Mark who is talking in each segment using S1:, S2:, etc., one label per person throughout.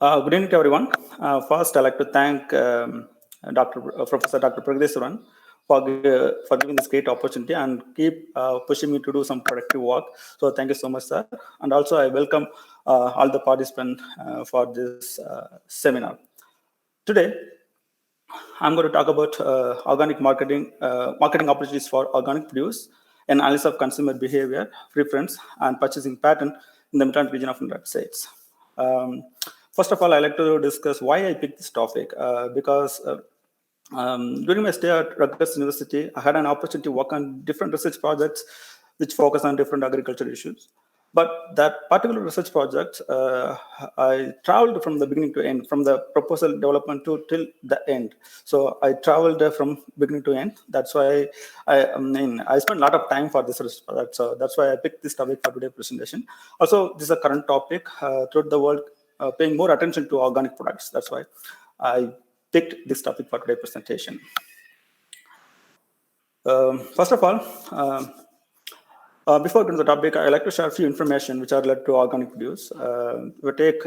S1: Good evening to everyone. First, I'd like to thank Professor Dr. Surendaran for giving this great opportunity and keep pushing me to do some productive work. So thank you so much, sir. And also, I welcome all the participants for this seminar. Today, I'm going to talk about organic marketing opportunities for organic produce, analysis of consumer behavior, preference, and purchasing pattern in the Mid-Atlantic region of the United States. First of all, I'd like to discuss why I picked this topic because during my stay at Rutgers University, I had an opportunity to work on different research projects which focus on different agriculture issues. But that particular research project, I traveled from the beginning to end, from the proposal development to till the end. So I traveled from beginning to end. That's why I spent a lot of time for this research project. So that's why I picked this topic for today's presentation. Also, this is a current topic throughout the world, paying more attention to organic products. That's why I picked this topic for today's presentation. First of all, before going to the topic, I'd like to share a few information which are related to organic produce. We take,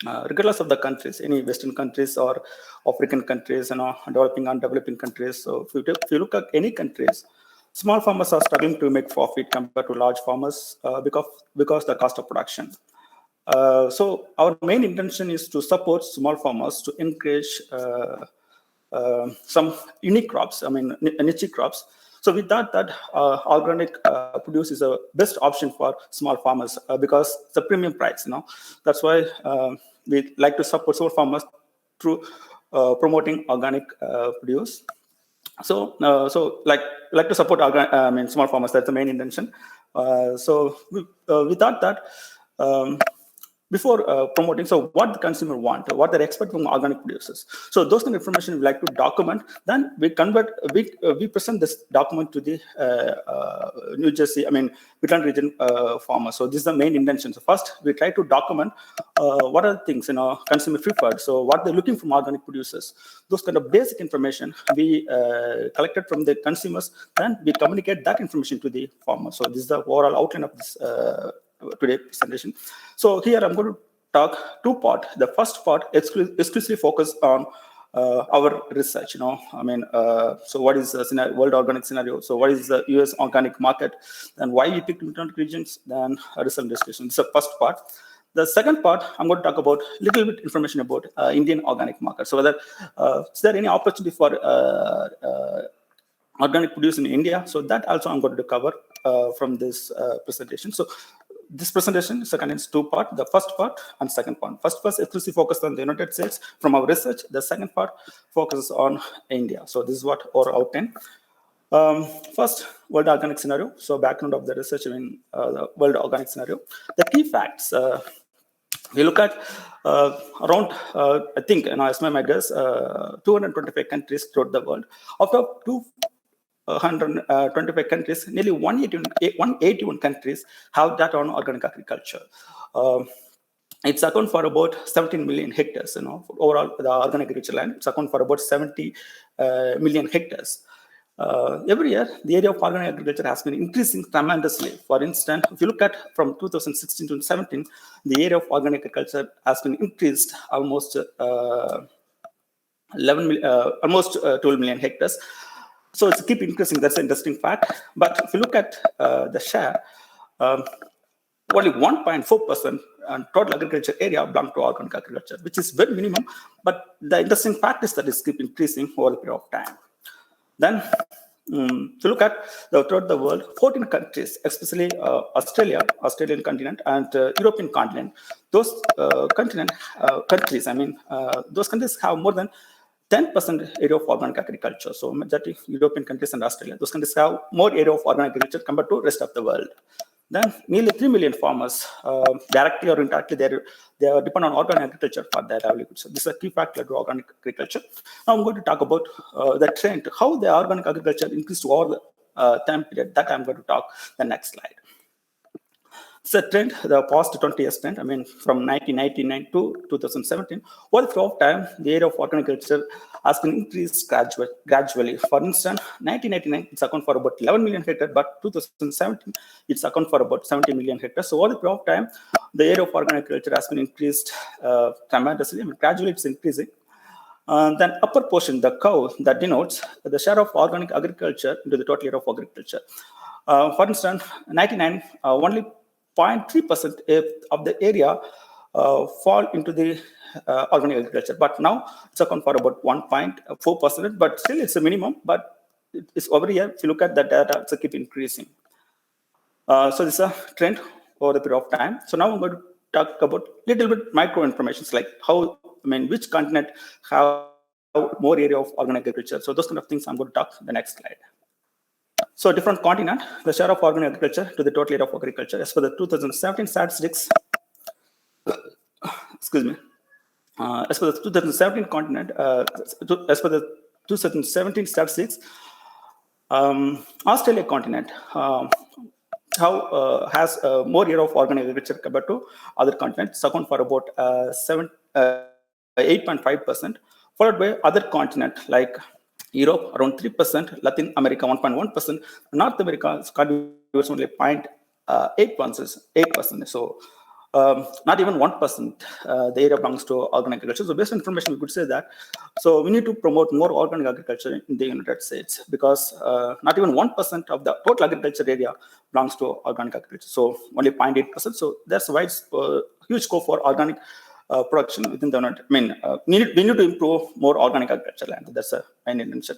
S1: regardless of the countries, any Western countries or African countries, developing and developing countries. So if you look at any countries, small farmers are struggling to make profit compared to large farmers because the cost of production. So our main intention is to support small farmers to encourage some unique crops, niche crops. So with that organic produce is a best option for small farmers because it's a premium price. That's why we like to support small farmers through promoting organic produce. So like to support small farmers. That's the main intention. So without that. Before promoting, so what the consumer want, what they expect from organic producers. So those kind of information we like to document. Then we present this document to the New Jersey, Midland region farmers. So this is the main intention. So first, we try to document what are the things consumer preferred. So what they're looking from organic producers. Those kind of basic information we collected from the consumers. Then we communicate that information to the farmers. So this is the overall outline of this today's presentation. So here I'm going to talk two parts. The first part exclusively focus on our research. So what is the world organic scenario? So what is the US organic market? And why we picked different regions? Then a result discussion. This is the first part. The second part, I'm going to talk about a little bit information about Indian organic market. So whether is there any opportunity for organic produce in India? So that also I'm going to cover from this presentation. So this presentation is contains two parts, the first part and second part. First exclusively focused on the United States from our research. The second part focuses on India. So this is what our outline. First, world organic scenario. So background of the research the world organic scenario. The key facts. We look at around, I think, as my guess, 225 countries throughout the world. Out of 125 countries, nearly 181 countries have that on organic agriculture. It's account for about 17 million hectares. Overall, the organic agriculture land, it's account for about 70 million hectares. Every year, the area of organic agriculture has been increasing tremendously. For instance, if you look at from 2016 to 2017, the area of organic agriculture has been increased almost 12 million hectares. So it's keep increasing. That's an interesting fact. But if you look at the share, only 1.4% total agriculture area belongs to organic agriculture, which is very minimum. But the interesting fact is that it's keep increasing over the period of time. Then, if you look at throughout the world, 14 countries, especially Australian continent, and European continent, those countries, those countries have more than 10% area of organic agriculture. So majority European countries and Australia, those countries have more area of organic agriculture compared to rest of the world. Then nearly 3 million farmers, directly or indirectly, they are depend on organic agriculture for their livelihood. So this is a key factor to organic agriculture. Now I'm going to talk about the trend, how the organic agriculture increased over the time period. That I'm going to talk the next slide. It's a trend, the past 20 years trend, from 1999 to 2017. Over the period of time, the area of organic agriculture has been increased gradually. For instance, 1999, it's account for about 11 million hectares, but 2017, it's account for about 70 million hectares. So over the period of time, the area of organic agriculture has been increased tremendously. I mean, gradually it's increasing. Then upper portion, the curve that denotes the share of organic agriculture into the total area of agriculture. For instance, 99, only 0.3% of the area fall into the organic agriculture. But now it's account for about 1.4%, but still it's a minimum, but it's over here. If you look at the data, it's a keep increasing. So this is a trend over the period of time. So now I'm going to talk about little bit micro informations like how, I mean, which continent have more area of organic agriculture. So those kind of things I'm going to talk the next slide. So different continent, the share of organic agriculture to the total area of agriculture. As per the 2017 statistics, excuse me, as per the 2017 continent, as per the 2017 statistics, Australia continent has more area of organic agriculture compared to other continents, account for about 8.5%, followed by other continent like Europe around 3%, Latin America 1.1%, North America contributes only 0.8%. So not even 1% the area belongs to organic agriculture. So based on information, we could say that. So we need to promote more organic agriculture in the United States because not even 1% of the total agriculture area belongs to organic agriculture. So only 0.8%. So that's why it's huge scope for organic production within the United. I mean, we need to improve more organic agriculture land. That's a main intention.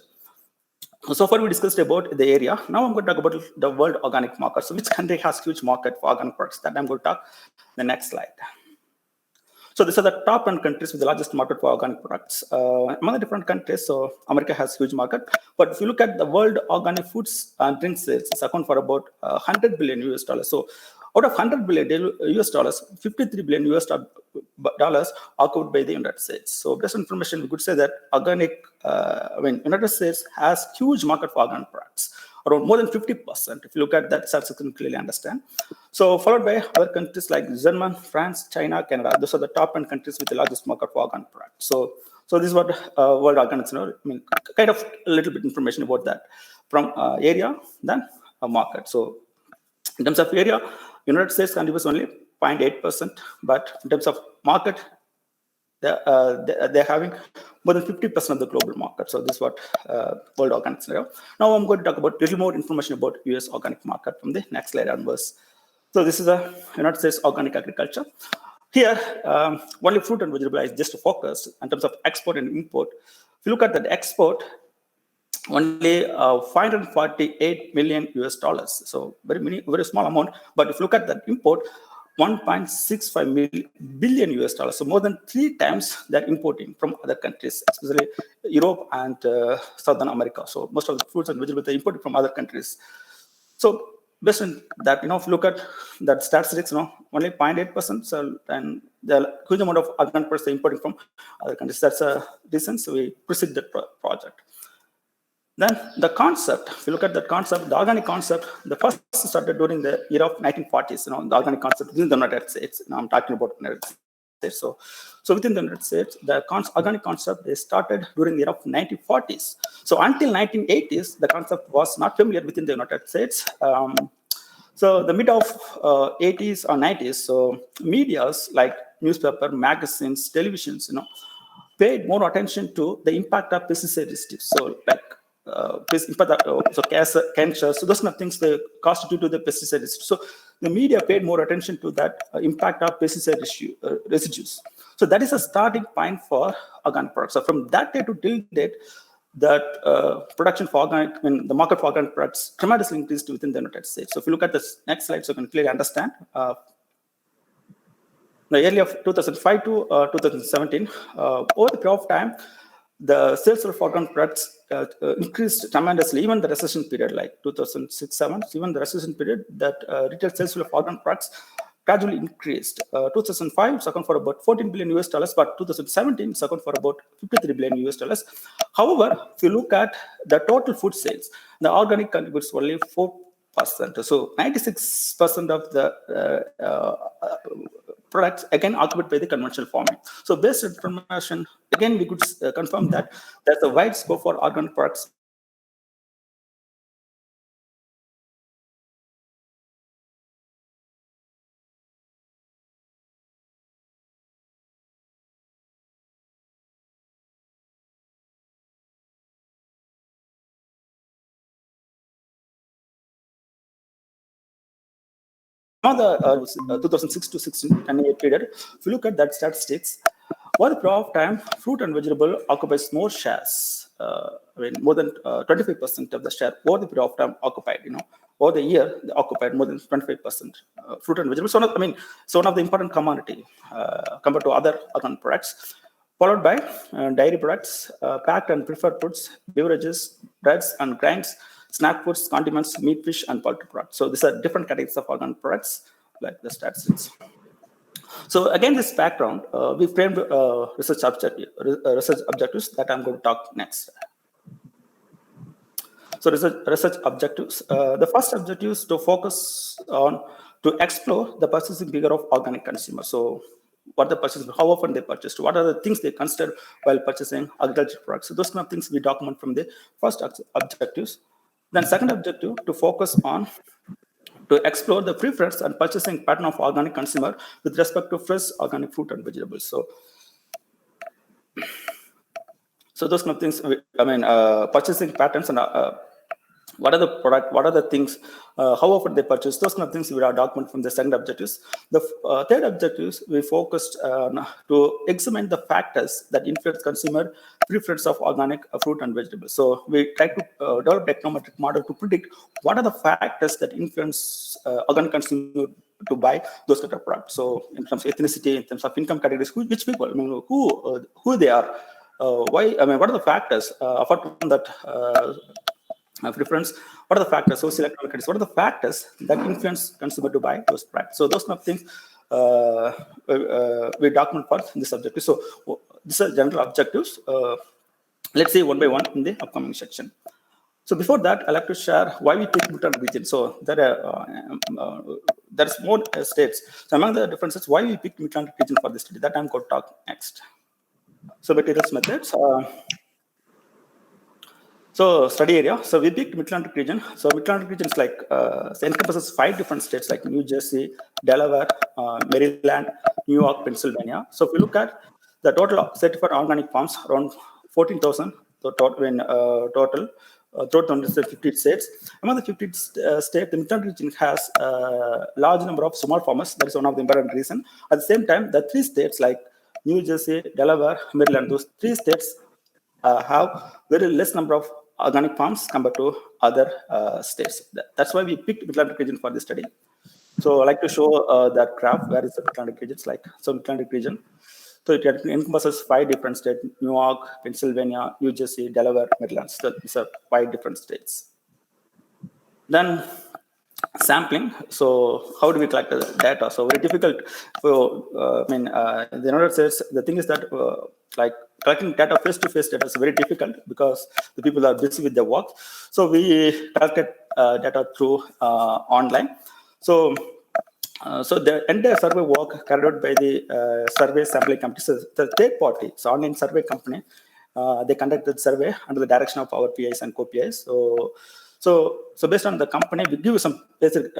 S1: So far we discussed about the area. Now I'm going to talk about the world organic market. So which country has huge market for organic products? That I'm going to talk the next slide. So these are the top 10 countries with the largest market for organic products. Among the different countries, so America has huge market. But if you look at the world organic foods and drinks sales, it's account for about 100 billion US dollars. So out of 100 billion US dollars, 53 billion US dollars are covered by the United States. So based on information, we could say that organic, United States has huge market for organic products, around more than 50%. If you look at that, you can clearly understand. So followed by other countries like Germany, France, China, Canada. Those are the top 10 countries with the largest market for organic products. So this is what World Organics, I mean, kind of a little bit information about that from area than a market. So in terms of area, United States contributes only 0.8%, but in terms of market, they're having more than 50% of the global market. So this is what World Organics are. Now I'm going to talk about a little more information about US organic market from the next slide onwards. So this is a United States organic agriculture. Here, only fruit and vegetable is just focused in terms of export and import. If you look at that export, only 548 million US dollars. So very small amount. But if you look at that import, 1.65 billion US dollars. So more than 3 times they're importing from other countries, especially Europe and Southern America. So most of the fruits and vegetables are imported from other countries. So based on that, if you look at that statistics, only 0.8%. So and the huge amount of organic products are importing from other countries. That's a reason. So we proceed that project. Then the concept, if you look at that concept, the organic concept, the first started during the year of 1940s, the organic concept within the United States. Now I'm talking about the United States. So within the United States, the organic concept, they started during the year of 1940s. So until 1980s, the concept was not familiar within the United States. So the mid of 80s or 90s, so medias like newspaper, magazines, televisions, paid more attention to the impact of pesticide residues. So like cancer, so those kind of things they constitute to the pesticide residues. So the media paid more attention to that impact of pesticide residues. So that is a starting point for organic products. So from that day to till date, that production for organic, the market for organic products tremendously increased within the United States. So if you look at this next slide, so you can clearly understand. The year of 2005 to 2017, over the period of time, the sales of organic products increased tremendously. Even the recession period, like 2006-7, even the recession period, that retail sales of organic products gradually increased. 2005, it's account for about 14 billion US dollars, but 2017, it's account for about 53 billion US dollars. However, if you look at the total food sales, the organic contributes only 4%. So 96% of the products again occupied by the conventional farming. So based on information, again we could confirm that there's a wide scope for organic products the 2006 to 16 10-year period, if you look at that statistics, over the period of time, fruit and vegetable occupies more shares. More than 25% of the share over the period of time occupied. Over the year, they occupied more than 25%. Fruit and vegetables. So one of the important commodity compared to other organic products, followed by dairy products, packed and preferred foods, beverages, breads and grains, snack foods, condiments, meat, fish, and poultry products. So these are different categories of organic products, like the statistics. So again, this background, we framed research objectives that I'm going to talk next. So research objectives. The first objective is to focus on to explore the purchasing behavior of organic consumers. So what the purchase, how often they purchase, what are the things they consider while purchasing agricultural products. So those kind of things we document from the first objectives. Then second objective, to focus on to explore the preference and purchasing pattern of organic consumer with respect to fresh organic fruit and vegetables. So those kind of things, purchasing patterns and what are the things, how often they purchase, those kind of things we are document from the second objectives. The third objectives, we focused to examine the factors that influence consumer preference of organic fruit and vegetables. So we try to develop a econometric model to predict what are the factors that influence organic consumer to buy those kind of products. So in terms of ethnicity, in terms of income categories, which people, who they are, why, what are the factors apart from that preference, what are the factors, socioeconomic conditions, what are the factors that influence consumer to buy those products? So those kind of things we document for in this objective. So these are general objectives. Let's see one by one in the upcoming section. So before that, I'd like to share why we pick Mitterrand region. So there's more states. So among the differences, why we picked Mitterrand region for this study, that I'm going to talk next. So materials methods. So study area. So we picked Mid-Atlantic region. So Mid-Atlantic region is like encompasses 5 different states like New Jersey, Delaware, Maryland, New York, Pennsylvania. So if you look at the total certified organic farms, around 14,000 total throughout 50 states. Among the 50 states, the Mid-Atlantic region has a large number of small farmers. That is one of the important reasons. At the same time, the 3 states like New Jersey, Delaware, Maryland, those 3 states have very less number of organic farms compared to other states. That's why we picked Mid-Atlantic region for this study. So I like to show that graph where is the Mid-Atlantic region. It's like so Mid-Atlantic region. So it encompasses 5 different states: New York, Pennsylvania, New Jersey, Delaware, Maryland. So these are 5 different states. Then sampling. So how do we collect the data? So very difficult. So the United States, the thing is that like collecting data face-to-face data is very difficult because the people are busy with their work. So we collected data through online. So the entire survey work carried out by the survey sampling company, so the third party, it's an online survey company. They conducted survey under the direction of our PIs and co-PIs. So based on the company, we give you some basic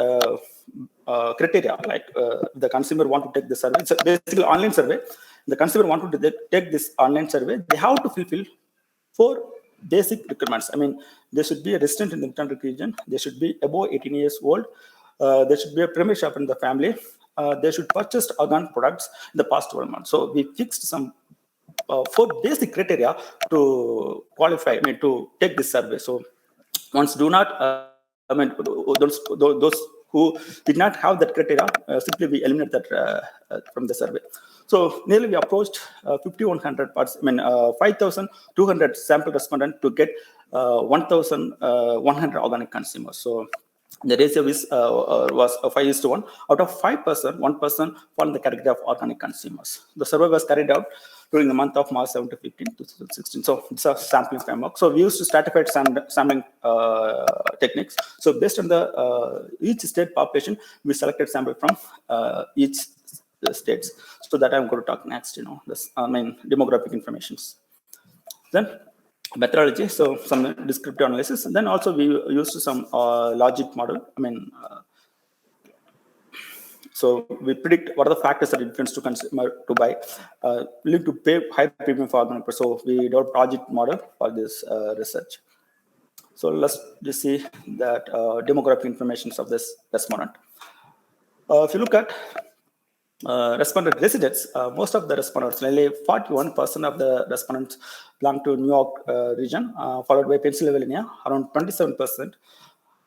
S1: criteria, like the consumer want to take the survey. It's basically online survey. The consumer want to take this online survey. They have to fulfill 4 basic requirements. They should be a resident in the Mid-Atlantic region. They should be above 18 years old. There should be a primary shop in the family. They should purchase organic products in the past 12 months. So we fixed some 4 basic criteria to qualify, to take this survey. So once do not, those who did not have that criteria, simply we eliminate that from the survey. So nearly we approached 5,100 parts, 5,200 sample respondents to get 1,100 organic consumers. So the ratio was 5:1. Out of 5%, 1% fall in the category of organic consumers. The survey was carried out during the month of March 7 to 15, 2016. So it's a sampling framework. So we used stratified sampling techniques. So based on the each state population, we selected sample from each states. So that I'm going to talk next. This demographic informations. Then methodology, so some descriptive analysis, and then also we used some logic model. So we predict what are the factors that influence to consumer to buy, willing to pay high premium for organic. So we developed project model for this research. So let's just see that demographic information of this respondent. If you look at respondent residents, most of the respondents, nearly 41% of the respondents belong to New York region, followed by Pennsylvania, around 27%.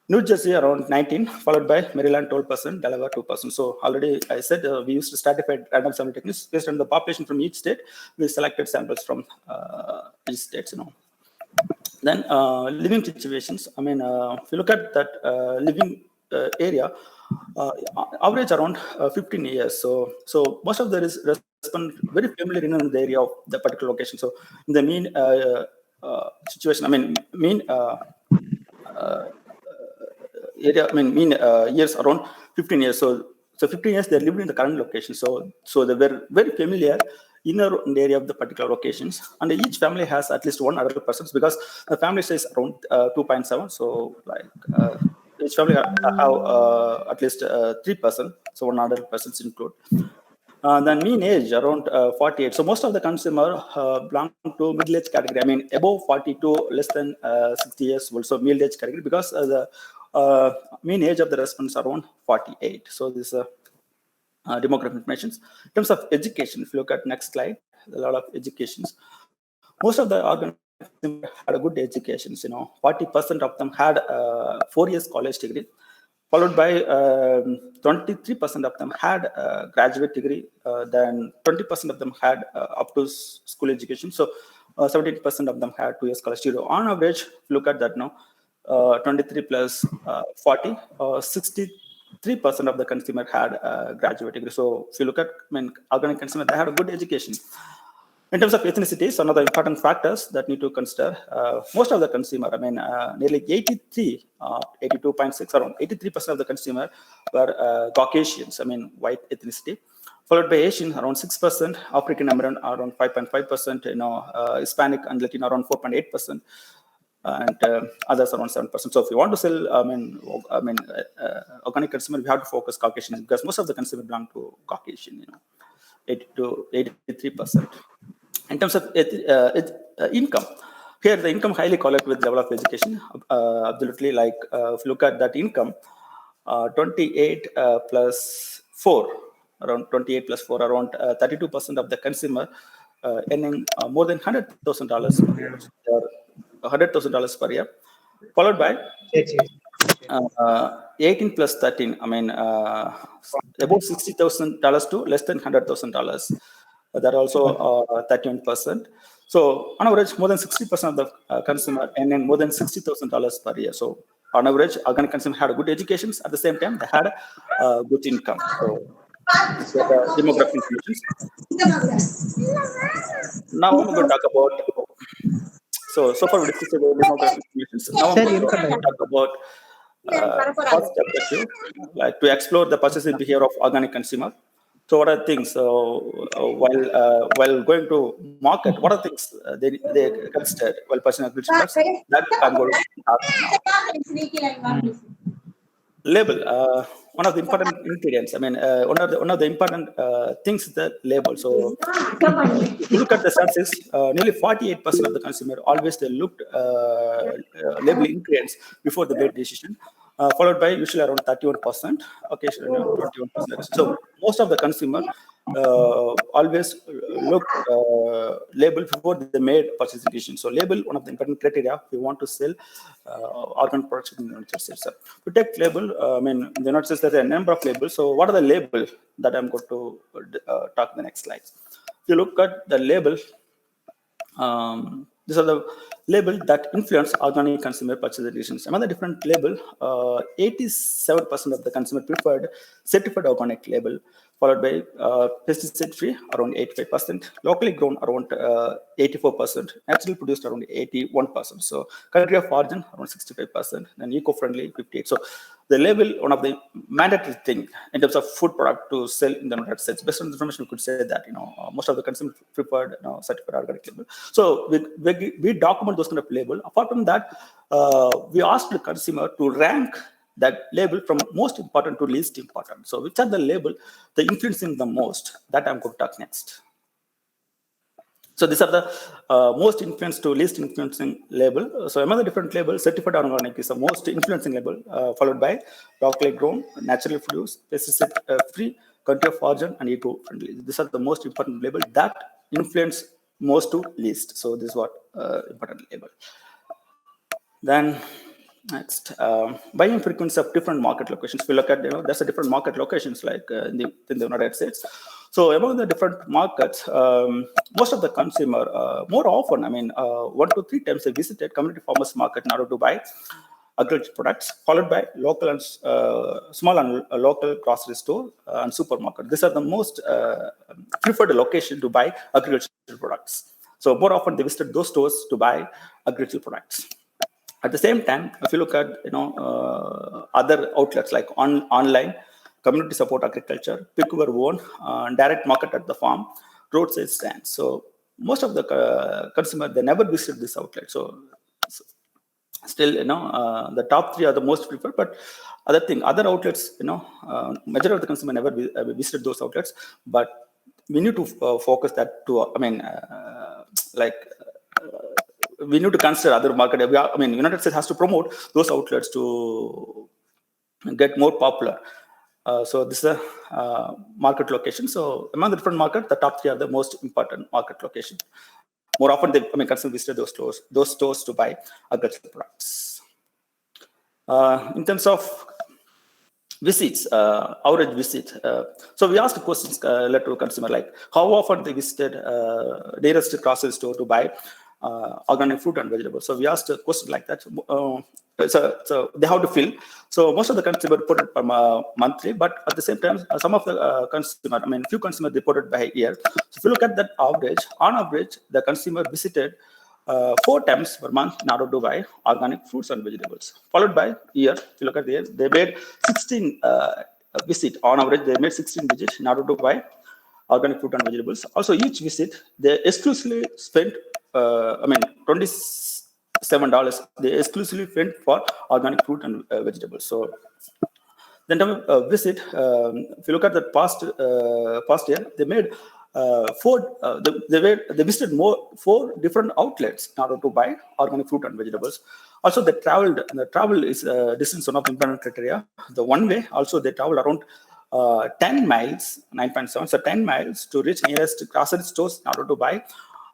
S1: New Jersey around 19, followed by Maryland 12%, Delaware 2%. So already I said we used stratified random sample techniques based on the population from each state. We selected samples from each state. Then living situations. I mean, if you look at that living area, average around 15 years. So most of the respond very familiar in the area of the particular location. So in the mean situation, I mean mean area, I mean mean years around 15 years. So 15 years they lived in the current location. So they were very familiar in the area of the particular locations, and each family has at least one adult person because the family size around 2.7. So like each family have at least 3%. So one adult persons include. Then mean age around 48. So most of the consumer belong to middle age category. I mean above 42, less than 60 years old. So middle age category because the mean age of the respondents around 48. So this is demographic information. In terms of education, if you look at next slide, a lot of educations. Most of the organizations had a good education. 40% of them had 4 years college degree, followed by 23% of them had a graduate degree. Then 20% of them had up to school education. So 17% of them had 2 years college degree. On average, look at that now. 23 plus 40, 63% of the consumer had a graduate degree. So if you look at organic consumer, they had a good education. In terms of ethnicity, some of the important factors that need to consider. Most of the consumer, I mean, nearly 82.6, around 83% of the consumer were Caucasians, I mean, white ethnicity, followed by Asian, around 6%, African American, around 5.5%, Hispanic and Latino, around 4.8%. And others around 7%. So if you want to sell, organic consumer, we have to focus Caucasian because most of the consumer belong to Caucasian, 80 to 83%. In terms of income, here the income highly correlates with level of education. Absolutely, like if you look at that income, 28 plus 4, around 28 plus 4, around 32% of the consumer earning more than $100,000 per year. $100,000 per year, followed by 18 plus 13. I mean, about $60,000 to less than $100,000. That also 31%. So on average, more than 60% of the consumer earning more than $60,000 per year. So on average, organic consumer had a good education. At the same time, they had a good income. So demographic information. Now I'm going to talk about. So far we discussed about demographic information. Now I'm going to talk about first objective, like to explore the purchasing behavior of organic consumer. So what are things while going to market? What are things they consider while purchasing agricultural products? That I'm going to talk now. Label, one of the important ingredients. I mean, one of the important things is the label. So if you look at the statistics, nearly 48% of the consumer always they looked label ingredients before the bid decision, followed by usually around 31%, occasionally 21%. So most of the consumer always look label before they made purchasing decision. So label, one of the important criteria if you want to sell organic products in the United States. To take label, I mean, in the United States there are a number of labels. So what are the labels that I'm going to talk in the next slides? If you look at the label, these are the labels that influence organic consumer purchase decisions. Among the different label, 87% of the consumer preferred certified organic label, followed by pesticide-free around 85%, locally grown around 84%, naturally produced around 81%. So country of origin around 65%, and eco-friendly 58%. So the label, one of the mandatory thing in terms of food product to sell in the United States. Based on the information, we could say that most of the consumers preferred certified organic label. So we document those kind of label. Apart from that, we asked the consumer to rank that label from most important to least important. So which are the label that influencing the most? That I'm going to talk next. So these are the most influenced to least influencing label. So among the different labels, certified organic is the most influencing label, followed by locally grown, naturally produced, pesticide free, country of origin, and eco-friendly. These are the most important label that influence most to least. So this is what important label. Then next, buying frequency of different market locations. If we look at, there's a different market locations like in the United States. So among the different markets, most of the consumer, more often, 1 to 3 times they visited community farmers market in order to buy agriculture products, followed by local and small and local grocery store and supermarket. These are the most preferred location to buy agricultural products. So more often they visited those stores to buy agricultural products. At the same time, if you look at other outlets like online, community support agriculture, pick your own, direct market at the farm, roadside stands. So most of the consumer, they never visit this outlet. So still, the top 3 are the most preferred. But other outlets, majority of the consumer never visited those outlets. But we need to focus that to, we need to consider other market. United States has to promote those outlets to get more popular. So this is a market location. So among the different markets, the top 3 are the most important market location. More often, consumers visit those stores to buy agricultural products. In terms of visits, average visit. So we asked questions led to consumer like how often they visited nearest grocery store to buy organic fruit and vegetables. So we asked a question like that. So they have to fill. So most of the consumer put it monthly, but at the same time, some of the consumer, few consumers they put it by year. So if you look at that average, on average, the consumer visited 4 times per month in order to buy organic fruits and vegetables. Followed by year, if you look at the year, they made 16 visit. On average, they made 16 visits in order to buy organic fruit and vegetables. Also, each visit, they exclusively spent, $27. They exclusively spent for organic fruit and vegetables. So then visit, if you look at the past year, they made they visited 4 different outlets in order to buy organic fruit and vegetables. Also, they traveled, and the travel is distance one of the important criteria. The one way, also they traveled around 10 miles, 9.7, so 10 miles to reach nearest grocery stores in order to buy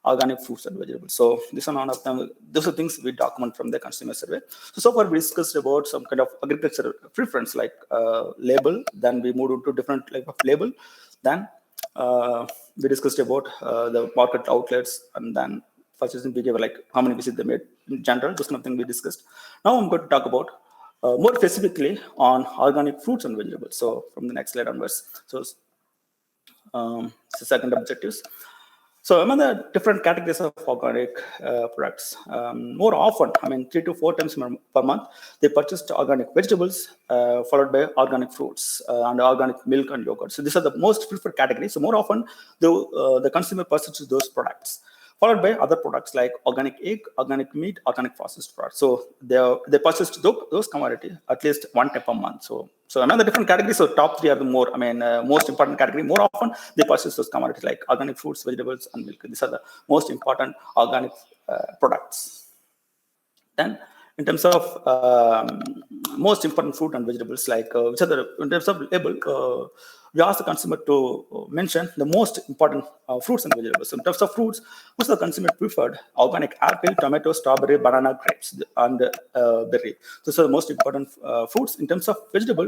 S1: organic fruits and vegetables. So this is one of them. Those are things we document from the consumer survey. So far we discussed about some kind of agricultural preference like label. Then we moved into different type of label. Then we discussed about the market outlets, and then purchasing behavior, like how many visits they made in general. That's nothing we discussed. Now I'm going to talk about more specifically on organic fruits and vegetables. So from the next slide onwards. So the second objectives. So among the different categories of organic products, more often, 3 to 4 times per month, they purchased organic vegetables, followed by organic fruits and organic milk and yogurt. So these are the most preferred categories. So more often, the consumer purchases those products, followed by other products like organic egg, organic meat, organic processed products. So they purchased those commodities at least 1 time per month. So another different categories. So top 3 are the most important category. More often they purchase those commodities like organic fruits, vegetables, and milk. These are the most important organic products. Then, in terms of most important fruit and vegetables, like which are in terms of label, we asked the consumer to mention the most important fruits and vegetables. So in terms of fruits, which the consumer preferred? Organic apple, tomato, strawberry, banana, grapes, and berry. Those are the most important fruits. In terms of vegetable,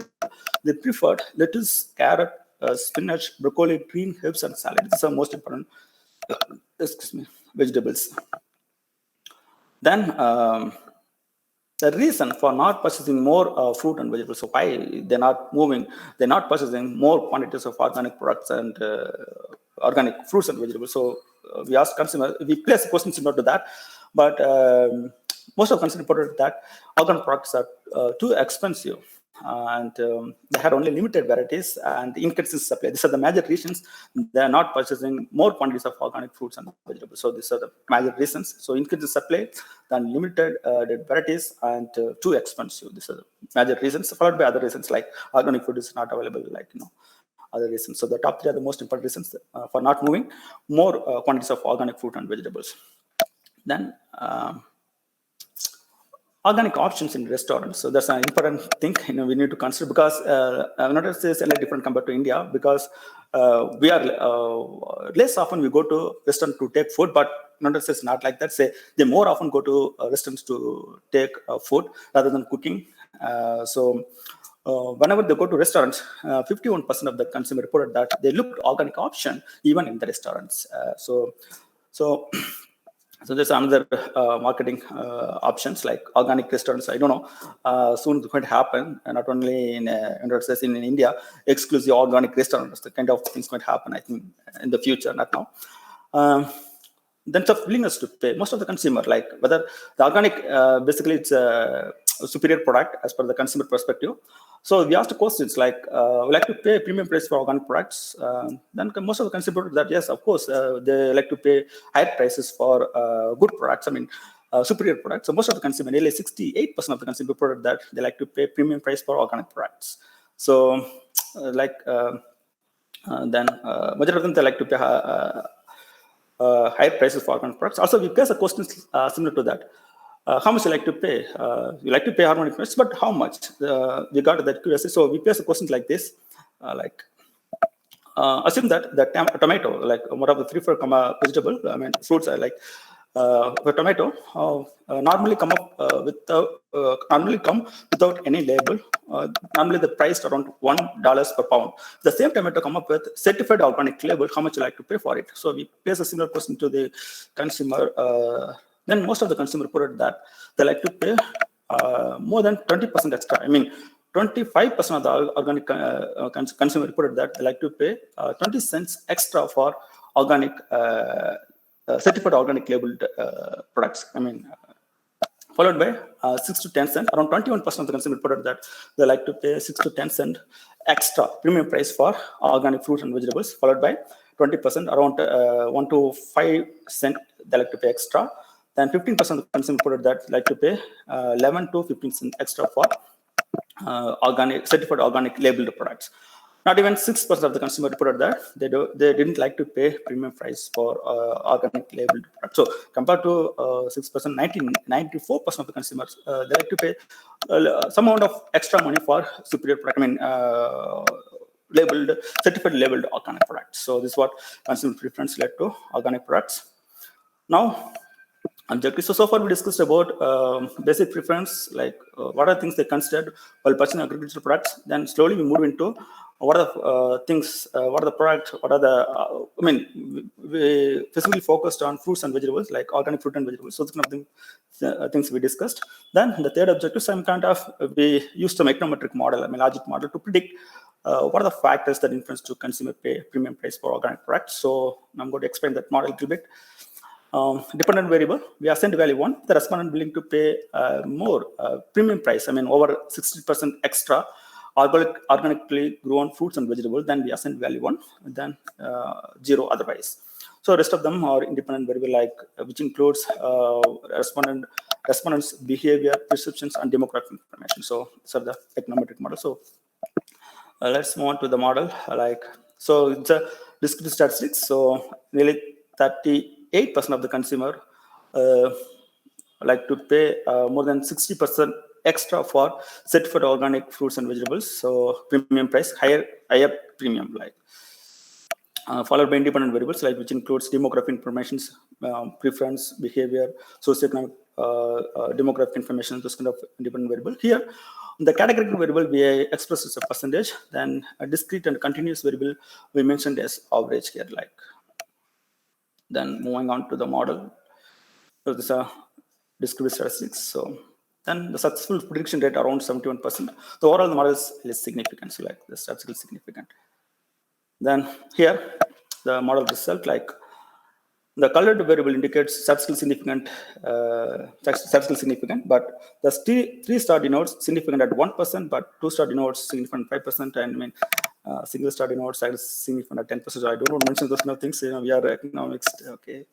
S1: they preferred lettuce, carrot, spinach, broccoli, green herbs, and salad. These are most important vegetables. Then the reason for not purchasing more fruit and vegetables, so why they're not purchasing more quantities of organic products and organic fruits and vegetables. So we asked consumers, we placed questions similar to that, but most of the consumers reported that organic products are too expensive, and they had only limited varieties and inconsistent supply. These are the major reasons they are not purchasing more quantities of organic fruits and vegetables. So these are the major reasons. So inconsistent supply, then limited varieties, and too expensive. These are the major reasons, followed by other reasons like organic food is not available, like other reasons. So the top 3 are the most important reasons for not moving more quantities of organic fruit and vegetables. Then organic options in restaurants. So that's an important thing we need to consider, because United States is different compared to India, because we are less often we go to restaurant to take food, but United States not like that. Say they more often go to restaurants to take food rather than cooking. Whenever they go to restaurants, 51% of the consumer reported that they looked organic option even in the restaurants. So there's another marketing options like organic restaurants. I don't know. Soon it's going to happen, not only in United States, in India, exclusive organic restaurants. The kind of things going to happen, I think, in the future, not now. Then the willingness to pay. Most of the consumer, like whether the organic, basically it's a superior product as per the consumer perspective. So we asked questions like, we like to pay a premium price for organic products. Then most of the consumer that yes, of course, they like to pay higher prices for good products. I mean, superior products. So most of the consumer, nearly 68% of the consumer reported that they like to pay premium price for organic products. So then majority of them they like to pay higher prices for organic products. Also, we place a question similar to that. How much you like to pay? You like to pay organic products, but how much? We got that curiosity. So we place a question like this, assume that the tomato, like one of the 3 4 vegetable, I mean fruits are like the tomato normally come without any label. Normally the price around $1 per pound. The same tomato come up with certified organic label. How much you like to pay for it? So we place a similar question to the consumer. Then most of the consumer reported that they like to pay more than 20% extra. I mean, 25% of the organic consumer reported that they like to pay 20 cents extra for organic certified organic labeled products. I mean, followed by 6 to 10 cents. Around 21% of the consumer reported that they like to pay 6 to 10 cent extra premium price for organic fruits and vegetables. Followed by 20%, around 1 to 5 cent they like to pay extra. Then 15% of the consumer reported that they like to pay 11 to 15 cent extra for organic certified organic labeled products. Not even 6% of the consumer reported that they didn't like to pay premium price for organic labeled products. So compared to 6%, 94% of the consumers they like to pay some amount of extra money for superior product. I mean, certified labeled organic products. So this is what consumer preference led to organic products. Now, objectives. So far we discussed about basic preference, like what are things they considered while purchasing agricultural products. Then slowly we move into what are the things, what are the products, what are the, we physically focused on fruits and vegetables, like organic fruit and vegetables. So it's kind of things we discussed. Then the third objective, we used some econometric model, logic model to predict what are the factors that influence to consumer pay premium price for organic products. So I'm going to explain that model a little bit. Dependent variable, we assigned value 1, the respondent willing to pay more premium price, over 60% extra organically grown fruits and vegetables, then we assign value 1, and then 0 otherwise. So rest of them are independent variable, like which includes respondents' behavior, perceptions, and demographic information. So these are the econometric model. So let's move on to the model. So it's a descriptive statistics. So nearly 38% of the consumer like to pay more than 60% extra for certified organic fruits and vegetables. So premium price, higher premium, followed by independent variables, which includes demographic information, preference, behavior, socioeconomic, demographic information, those kind of independent variable. Here, the categorical variable we express as a percentage. Then a discrete and continuous variable we mentioned as average here. Then moving on to the model. So this is a descriptive statistics. So then the successful prediction rate around 71%. The overall the model is significant. So the statistical significant. Then here the model result, the colored variable indicates statistical significant, but the 3-star denotes significant at 1%, but 2-star denotes significant 5%, and single star denotes significant at 10%. So I don't want to mention those kind of things. We are economics. Okay,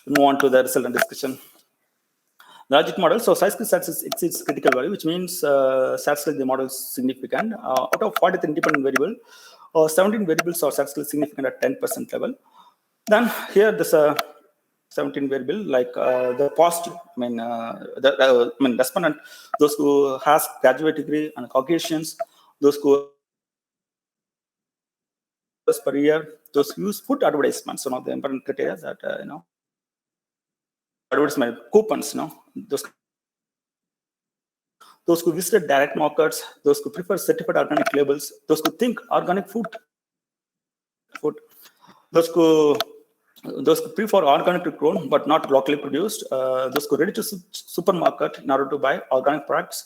S1: move on to the result and discussion. The logic model. So size statistics exceeds critical value, which means statistically the model is significant. Out of 43 independent variable, 17 variables are statistically significant at 10% level. Then here there's a 17 variable like the positive, respondent, those who has graduate degree and Caucasians, those who per year, those who use food advertisements, one of the important criteria that advertisement coupons, those who visited direct markets, those who prefer certified organic labels, those who think organic food, those who prefer organically grown but not locally produced, those who ready to supermarket in order to buy organic products,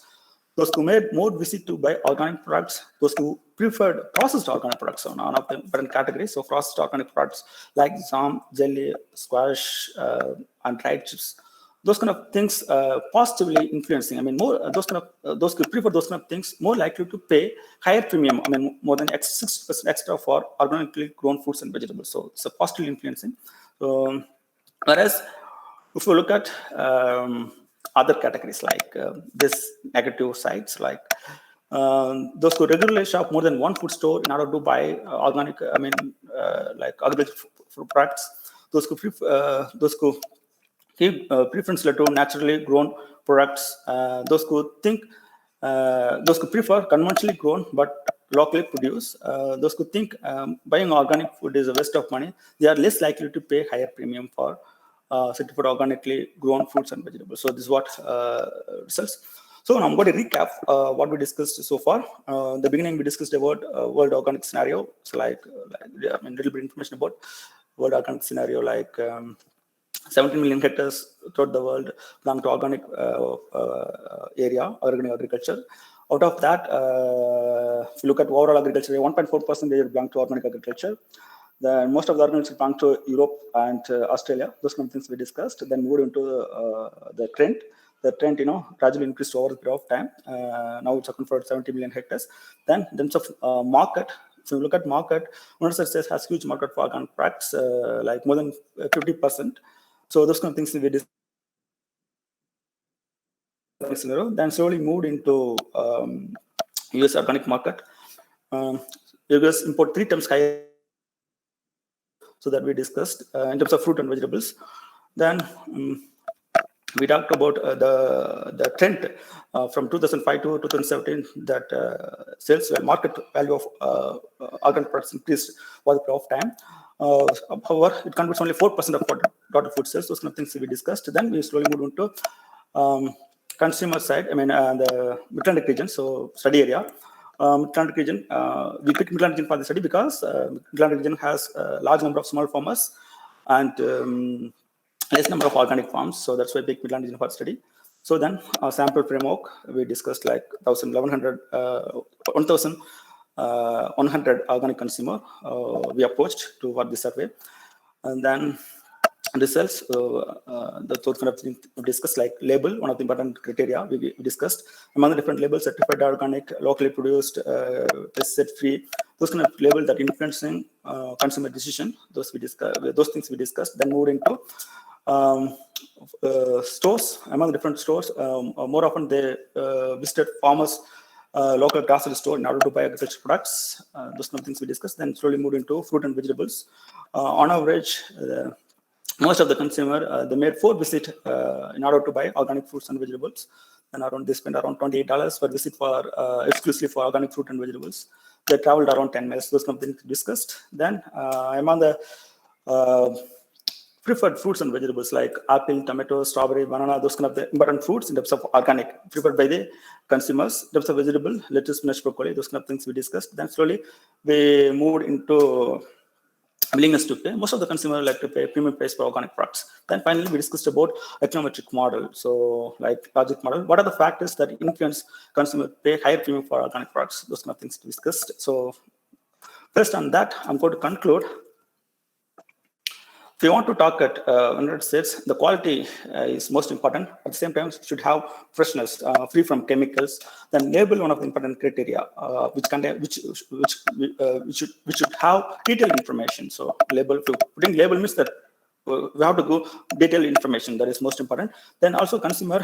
S1: those who made more visit to buy organic products, those who preferred processed organic products, so none of them different categories. So processed organic products like jam, jelly, squash, and dried chips. Those kind of things positively influencing. More those who prefer those kind of things more likely to pay higher premium. More than 60% extra for organically grown fruits and vegetables. So it's a positively influencing. Whereas if you look at other categories like this negative sides, like those who regularly shop more than one food store in order to buy organic, like agricultural products, those who give preference to naturally grown products, those who prefer conventionally grown but locally produced, those who think buying organic food is a waste of money, they are less likely to pay higher premium for certified organically grown fruits and vegetables. So this is what results. So now I'm going to recap what we discussed so far. The beginning we discussed about world organic scenario. So like little bit information about world organic scenario, like 17 million hectares throughout the world belong to organic area, organic agriculture. Out of that, if you look at overall agriculture, 1.4% belong to organic agriculture. Then most of the agriculture belong to Europe and Australia. Those kind of things we discussed. Then moved into the trend. The trend, gradually increased over the period of time. Now it's accounted for 70 million hectares. Then in terms of market, if you look at market, United States has huge market for organic products, like more than 50%. So those kind of things we discussed. Then slowly moved into US organic market. US import 3 times higher. So that we discussed in terms of fruit and vegetables. Then we talked about the trend from 2005 to 2017 that sales market value of organic products increased over the period of time. However, it contributes only 4% of total food sales. Those kind of things we discussed. Then we slowly moved into consumer side. The Mid-Atlantic region, so study area. Mid-Atlantic region, we picked Mid-Atlantic region for the study because Mid-Atlantic region has a large number of small farmers and less number of organic farms. So that's why we picked Mid-Atlantic region for the study. So then sample framework, we discussed like 1,100 organic consumer we approached to work this survey. And then results, the third kind of thing we discussed, like label, one of the important criteria we discussed. Among the different labels, certified organic, locally produced, pesticide free, those kind of labels that influencing consumer decision, those things we discussed. Then moved into stores. Among different stores, more often they visited farmers' local grocery store in order to buy agricultural products. Those kind of things we discussed. Then slowly moved into fruit and vegetables. On average, most of the consumer, they made 4 visits in order to buy organic fruits and vegetables. And they spent around $28 per visit for exclusively for organic fruit and vegetables. They traveled around 10 miles. Those kind of things discussed. Then among the preferred fruits and vegetables like apple, tomato, strawberry, banana, those kind of the important fruits in terms of organic preferred by the consumers. In terms of vegetable, lettuce, spinach, broccoli, those kind of things we discussed. Then slowly we moved into willingness to pay. Most of the consumer like to pay premium price for organic products. Then finally we discussed about econometric model. So like logic model, what are the factors that influence consumer pay higher premium for organic products? Those kind of things discussed. So first on that, I'm going to conclude. If you want to talk at United States, the quality is most important. At the same time, it should have freshness, free from chemicals. Then label, one of the important criteria, which should have detailed information. So label, putting label means that we have to go detailed information, that is most important. Then also consumer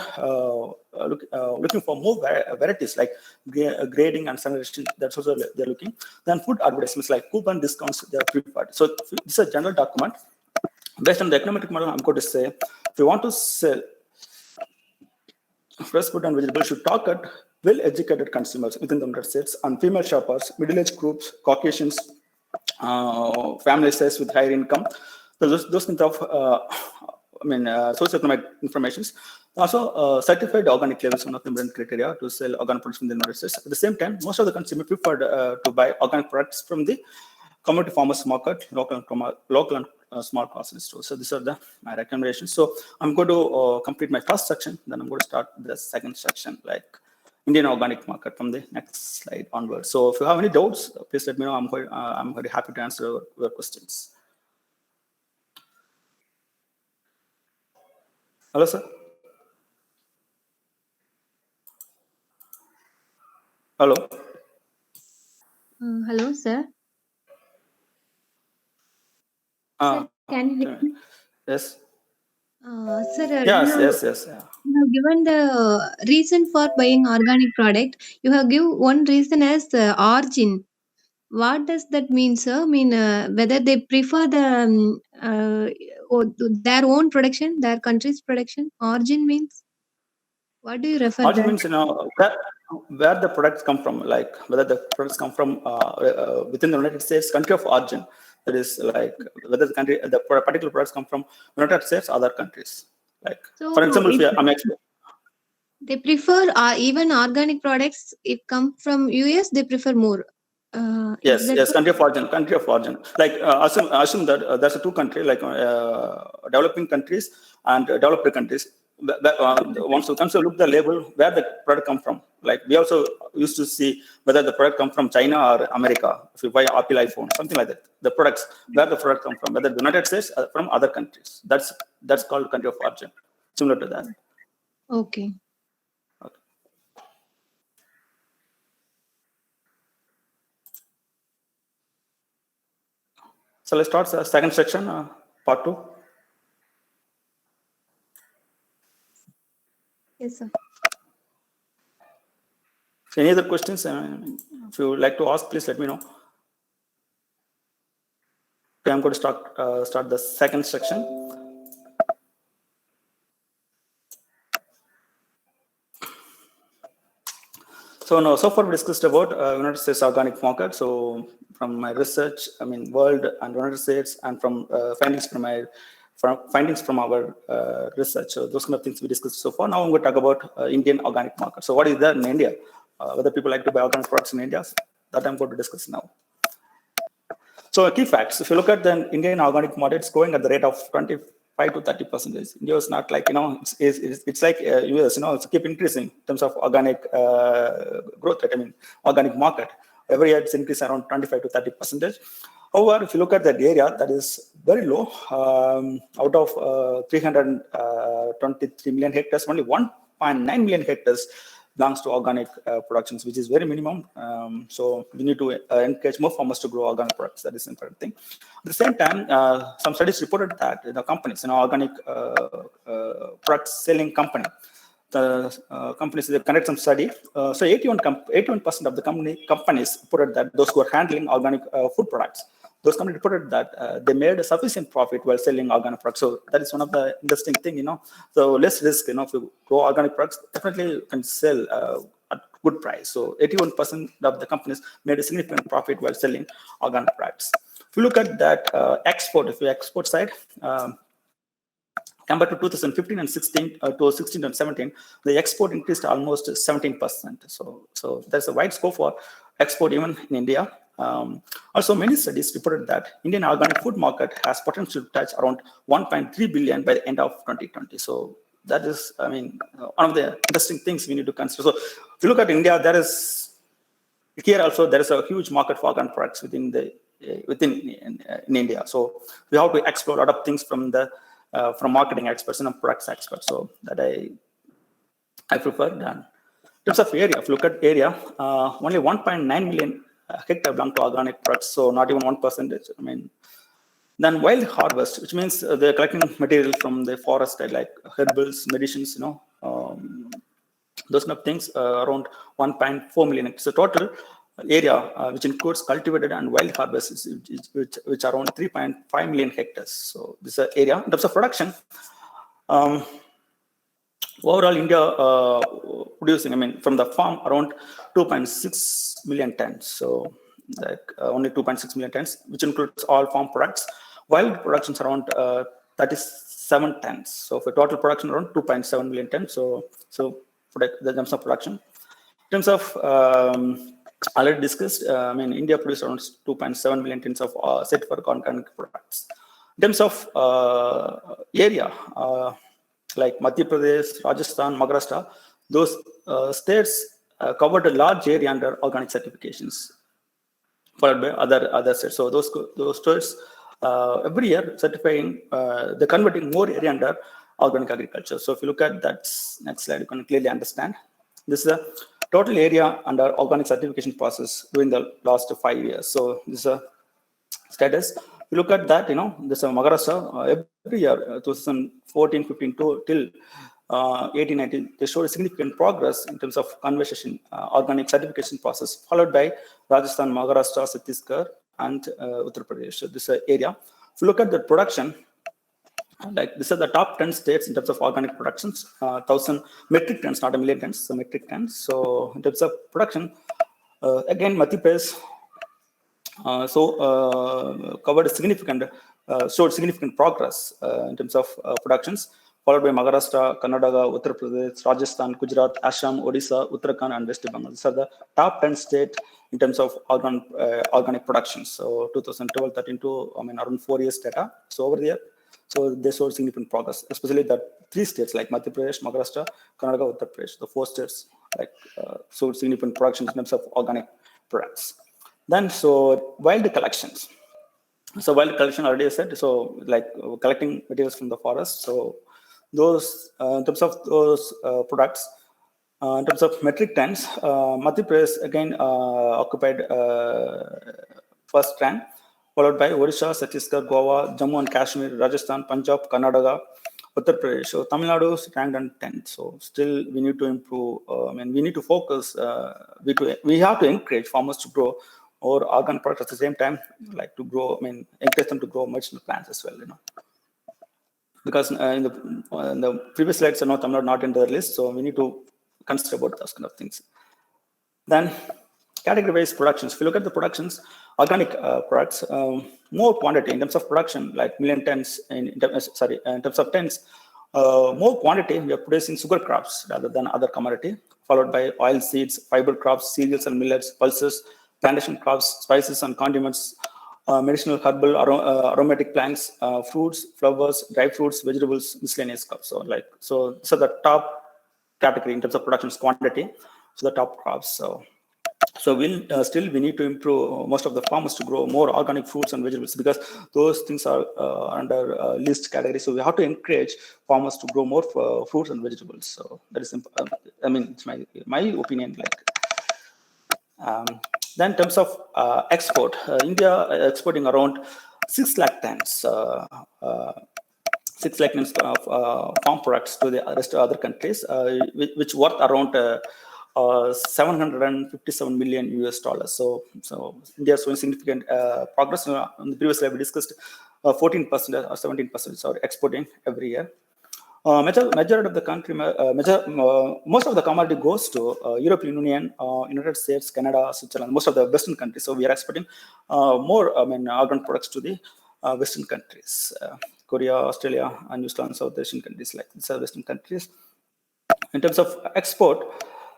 S1: looking for more varieties like grading and standardization, that's also they're looking. Then food advertisements like coupon discounts, they are preferred. So this is a general document. Based on the economic model, I'm going to say, if you want to sell fresh fruit and vegetables, should target well-educated consumers within the United States and female shoppers, middle-aged groups, Caucasians, family size with higher income. So those kinds of, socioeconomic informations. Also, certified organic labels is one of the important criteria to sell organic products in the United States. At the same time, most of the consumers preferred to buy organic products from the community farmers market, local and small grocery stores. So these are my recommendations. So I'm going to complete my first section, then I'm going to start the second section, like Indian organic market, from the next slide onward. So if you have any doubts, please let me know. I'm very happy to answer your questions. Hello, sir. Hello.
S2: Hello, sir. Sir, can you hear me?
S1: Yes.
S2: Sir,
S1: Yes.
S2: you have given the reason for buying organic product. You have given one reason as origin. What does that mean, sir? I mean, whether they prefer their own production, their country's production. Origin means, what do you refer
S1: Origin
S2: that?
S1: means, where the products come from, like whether the products come from within the United States, country of origin. That is like whether the particular products come from United States, other countries. Like,
S2: So,
S1: for example,
S2: they prefer even organic products. If come from US, they prefer more.
S1: Yes,
S2: Is that
S1: country of origin. Like assume that there's a two country, like developing countries and developed countries. Once you consider look the label where the product come from. Like we also used to see whether the product come from China or America. If you buy an Apple iPhone, something like that, the products where the product come from, whether the United States or from other countries. That's called country of origin. Similar to that.
S2: Okay.
S1: So let's start the second section, part 2.
S2: Yes, sir.
S1: So any other questions? If you would like to ask, please let me know. Okay, I'm going to start the second section. So far we discussed about United States organic market. So from my research, world and United States, and from findings from our research. So those kind of things we discussed so far. Now I'm going to talk about Indian organic market. So what is that in India? Whether people like to buy organic products in India, that I'm going to discuss now. So key facts. If you look at the Indian organic market, it's growing at the rate of 25 to 30%. India is not like, it's like US, it's keep increasing in terms of organic growth rate. Organic market. Every year it's increased around 25 to 30%. However, if you look at that area, that is very low. Out of 323 million hectares, only 1.9 million hectares belongs to organic productions, which is very minimum. So we need to encourage more farmers to grow organic products. That is an important thing. At the same time, some studies reported that the companies, organic product selling company, the companies, they conduct some study. So 81% of the companies reported that those who are handling organic food products, those companies reported that they made a sufficient profit while selling organic products. So that is one of the interesting thing, So less risk, if you grow organic products, definitely you can sell at good price. So 81% of the companies made a significant profit while selling organic products. If you look at that export side, compared to 2015 and 16 to 16 and 17, the export increased almost 17%. So there's a wide scope for export even in India. Also, many studies reported that Indian organic food market has potential to touch around 1.3 billion by the end of 2020. So that is, one of the interesting things we need to consider. So if you look at India, there is a huge market for organic products in India. So we have to explore a lot of things from marketing experts and products experts. So that I prefer that. In terms of area, if you look at area, only 1.9 million hectare belong to organic products. So not even 1%. Then wild harvest, which means they're collecting material from the forest, like herbals, medicines, those kind of things, around 1.4 million. It's a total area which includes cultivated and wild harvests, which are around 3.5 million hectares. So this is area. In terms of production, overall India producing, from the farm, around 2.6 million tons. So like only 2.6 million tons, which includes all farm products. Wild productions around 37 tons. So for total production around 2.7 million tons. So the terms of production. In terms of already discussed, India produced around 2.7 million tons of certified organic products. In terms of area, like Madhya Pradesh, Rajasthan, Maharashtra, those states covered a large area under organic certifications, followed by other states. So those states every year certifying, they're converting more area under organic agriculture. So if you look at that next slide, you can clearly understand. This is the total area under organic certification process during the last 5 years. So this is a status. If you look at that, this Maharashtra, every year, 2014, 15 till 18, 19, they showed a significant progress in terms of conversion, organic certification process, followed by Rajasthan, Maharashtra, Chhattisgarh, and Uttar Pradesh. So this area. If you look at the production, like this are the top 10 states in terms of organic productions, 1,000 metric tons, not a million tons, so metric tons. So in terms of production, again, Madhya Pradesh covered showed significant progress in terms of productions, followed by Maharashtra, Karnataka, Uttar Pradesh, Rajasthan, Gujarat, Assam, Odisha, Uttarakhand, and West Bengal. These are the top 10 states in terms of organic production. So 2012, 13 to around 4 years data. So over there, so they showed significant progress, especially the 3 states like Madhya Pradesh, Maharashtra, Karnataka, Uttar Pradesh. The 4 states showed significant production in terms of organic products. Then, so wild collections. So wild collection, already I said, so like collecting materials from the forest. So those, in terms of those products, in terms of metric tons, Madhya Pradesh again occupied first rank, followed by Odisha, Chhattisgarh, Goa, Jammu and Kashmir, Rajasthan, Punjab, Karnataka, Uttar Pradesh. So Tamil Nadu is ranked on 10th. So still we need to improve. We need to focus. We have to encourage farmers to grow or organic products at the same time, like to grow. Encourage them to grow medicinal plants as well. Because in the previous slides, Tamil Nadu not in the list. So we need to consider about those kind of things. Then category-wise productions. If you look at the productions, organic products, more quantity in terms of production, like million tons in terms of tons, more quantity we are producing sugar crops rather than other commodity, followed by oil seeds, fiber crops, cereals and millets, pulses, plantation crops, spices and condiments, medicinal herbal aromatic plants, fruits, flowers, dry fruits, vegetables, miscellaneous crops. So the top category in terms of production quantity. So the top crops. So still we need to improve most of the farmers to grow more organic fruits and vegetables, because those things are under least category. So we have to encourage farmers to grow more fruits and vegetables. So that is it's my opinion. Then in terms of export, India exporting around 6 lakh tons. 6 lakh tons of farm products to the rest of other countries, which worth around 757 million US dollars. So India is showing significant progress. On the previous slide, we discussed 14% or 17% are exporting every year. Majority of the country, most of the commodity goes to European Union, United States, Canada, Switzerland, most of the Western countries. So we are exporting more organic products to the Western countries, Korea, Australia, and New Zealand, South Asian countries, like these are Western countries. In terms of export,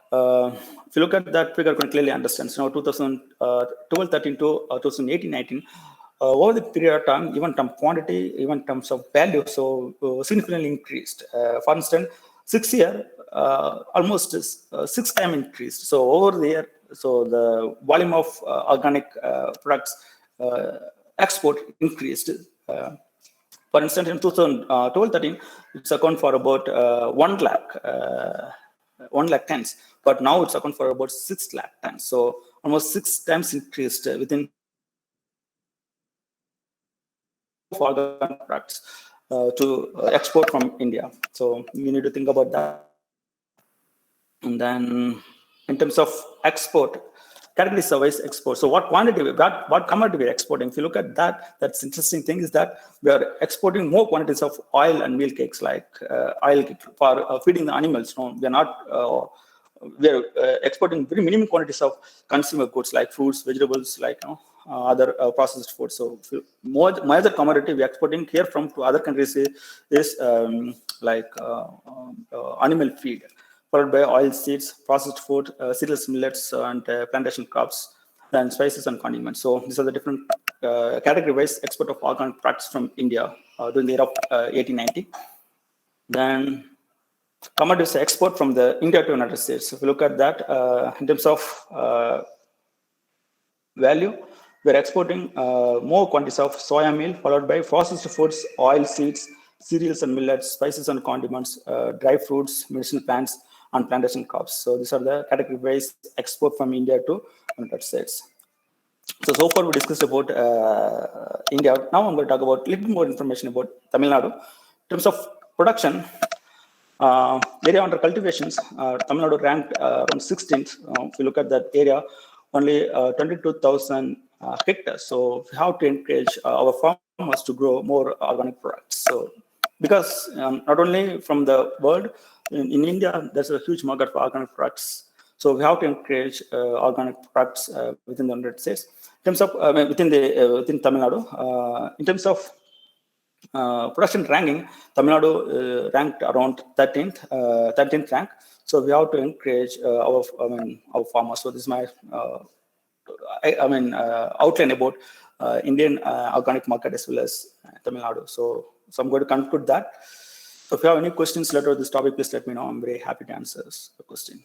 S1: if you look at that figure, you can clearly understand. So now 2012, 13 to 2018, 19, over the period of time, even term quantity, even terms of value, so significantly increased. For instance, 6 year, almost 6 times increased. So over there, so the volume of organic products export increased. For instance, in 2012-13, it's account for about 1 lakh tons, but now it's account for about 6 lakh tons. So almost 6 times increased within of organic products to export from India. So we need to think about that. And then in terms of export, category surveys export. So what quantity, what commodity we're exporting? If you look at that, that's interesting thing is that we are exporting more quantities of oil and meal cakes, like oil for feeding the animals. No, we're not. We're exporting very minimum quantities of consumer goods like fruits, vegetables, like other processed foods. So major commodity we're exporting here from to other countries is like animal feed, followed by oil seeds, processed food, cereals, millets, and plantation crops, then spices and condiments. So these are the different category-wise export of organic products from India during the era of 1890. Then commodities export from the India to United States. If you look at that in terms of value, we're exporting more quantities of soya meal, followed by processed foods, oil seeds, cereals and millets, spices and condiments, dry fruits, medicinal plants, and plantation crops. So these are the category-wise export from India to United States. So far we discussed about India. Now I'm going to talk about a little more information about Tamil Nadu. In terms of production, area under cultivations, Tamil Nadu ranked around 16th. If you look at that area, only 22,000 hectares. So we have to encourage our farmers to grow more organic products. So because not only from the world, in India, there's a huge market for organic products. So we have to encourage organic products within the United States. In terms of within Tamil Nadu, in terms of production ranking, Tamil Nadu ranked around 13th rank. So we have to encourage our farmers. So this is my outline about Indian organic market as well as Tamil Nadu. So I'm going to conclude that. So if you have any questions related to this topic, please let me know. I'm very happy to answer the question.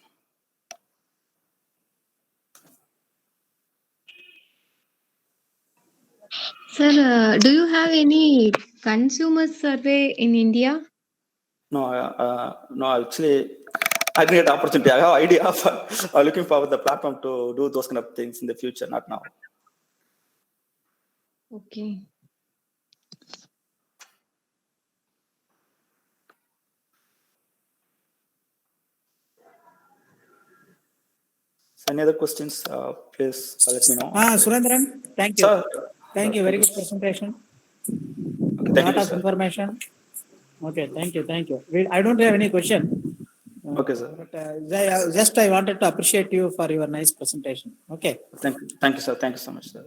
S2: Sir, do you have any consumer survey in India?
S1: No, actually, I didn't get the opportunity. I have idea, but I'm looking forward to the platform to do those kind of things in the future, not now.
S2: Okay.
S1: So any other questions, please let me know.
S3: Surendaran, thank you.
S1: Sir,
S3: thank you. Very good presentation.
S1: Okay, thank
S3: lot
S1: you,
S3: of
S1: sir.
S3: information. Okay, thank you. I don't have any question.
S1: Okay, sir.
S3: But I wanted to appreciate you for your nice presentation. Okay.
S1: Thank you, sir. Thank you so much, sir.